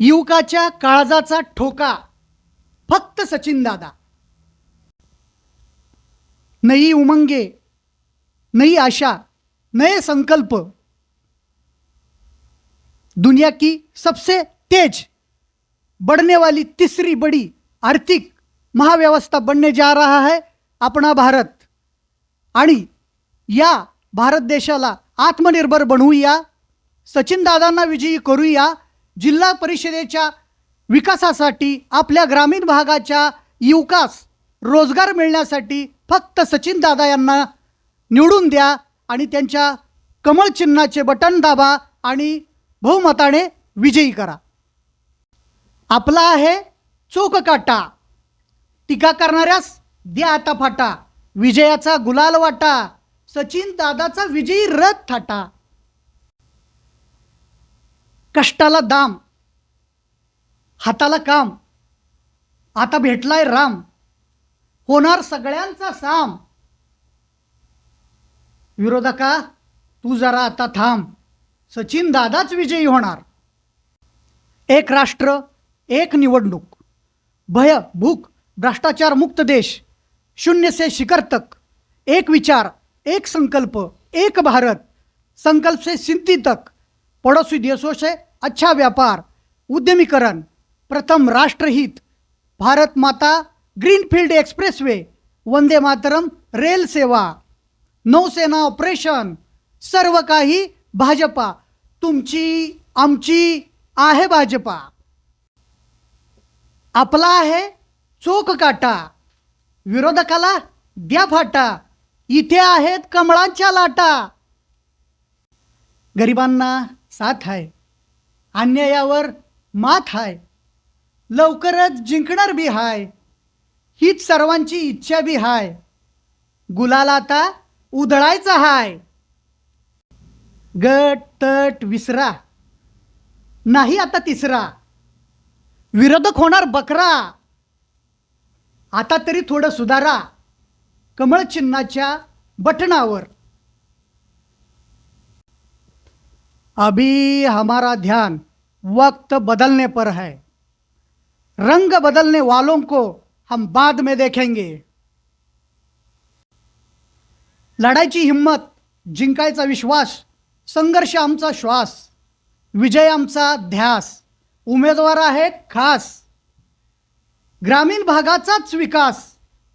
युवकाच्या काळजाचा ठोका फक्त सचिन दादा. नई उमंगे, नई आशा, नए संकल्प. दुनिया की सबसे तेज बढ़ने वाली तीसरी बड़ी आर्थिक महाव्यवस्था बनने जा रहा है अपना भारत. आणि या भारत देशाला आत्मनिर्भर बनवूया, सचिन दादांना विजयी करूया. जिल्हा परिषदेच्या विकासासाठी, आपल्या ग्रामीण भागाच्या युवकास रोजगार मिळण्यासाठी फक्त सचिन दादा यांना निवडून द्या आणि त्यांच्या कमळ चिन्हाचे बटन दाबा आणि बहुमताने विजयी करा. आपला आहे चोख काटा, टीका करणाऱ्यास द्या आता फाटा. विजयाचा गुलाल वाटा, सचिन दादाचा विजयी रथ थाटा. कष्टाला दाम, हाताला काम, आता भेटलाय राम, होणार सगळ्यांचा साम. विरोधका तू जरा आता थांब, सचिन दादाच विजयी होणार. एक राष्ट्र एक निवडणूक, भय भूक भ्रष्टाचार मुक्त देश, शून्य से शिखर तक, एक विचार एक संकल्प एक भारत, संकल्प से सिद्धि तक, पड़ोसी देशों से अच्छा व्यापार, उद्यमीकरण, प्रथम राष्ट्रहित, भारत माता greenfield expressway, Vande Mataram rail सेवा, नौसेना ऑपरेशन, सर्व काही भाजपा. तुमची आमची आहे भाजपा. आपला आहे चोख काटा, विरोधकाला द्या फाटा. इथे आहेत कमळांच्या लाटा. गरिबांना साथ आहे, अन्यायावर मात हाय, लवकरच जिंकणार बी हाय, हीच सर्वांची इच्छा बी हाय. गुलाल आता उधळायचा हाय. गट तट विसरा, नाही आता तिसरा. विरोधक होणार बकरा, आता तरी थोडं सुधारा. कमळ चिन्हाच्या बटनावर. अभी हमारा ध्यान वक्त बदलने पर है, रंग बदलने वालों को हम बाद में देखेंगे. लढायची हिम्मत, जिंकायचा विश्वास, संघर्ष आमचा श्वास, विजय आमचा ध्यास. उमेदवार आहेत खास, ग्रामीण भागाचाच विकास.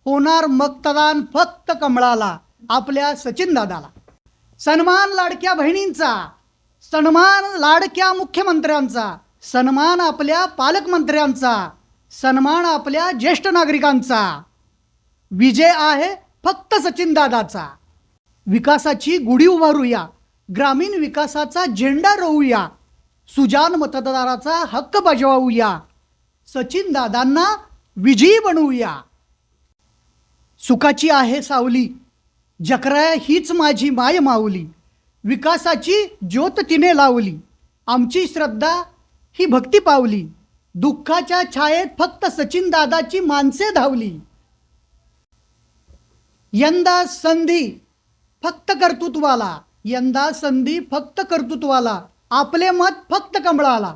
होणार मतदान फक्त कमळाला, आपल्या सचिन दादाला. सन्मान लाडक्या बहिणींचा, सन्मान लाडक्या मुख्यमंत्र्यांचा, सन्मान आपल्या पालकमंत्र्यांचा, सन्मान आपल्या ज्येष्ठ नागरिकांचा. विजय आहे फक्त सचिन दादाचा. विकासाची गुढी उभारूया, ग्रामीण विकासाचा झेंडा रोवूया, सुजान मतदाराचा हक्क बजावूया, सचिन दादांना विजयी बनवूया. सुखाची आहे सावली, जकराया हीच माझी माय माऊली. विकासाची ज्योत तिने लावली, आमची श्रद्धा ही भक्ती पावली. दुःखाच्या छायेत फक्त सचिन दादाची माणसे धावली. यंदा संधी फक्त कर्तृत्वाला, यंदा संधी फक्त कर्तृत्वाला, आपले मत फक्त कमळाला.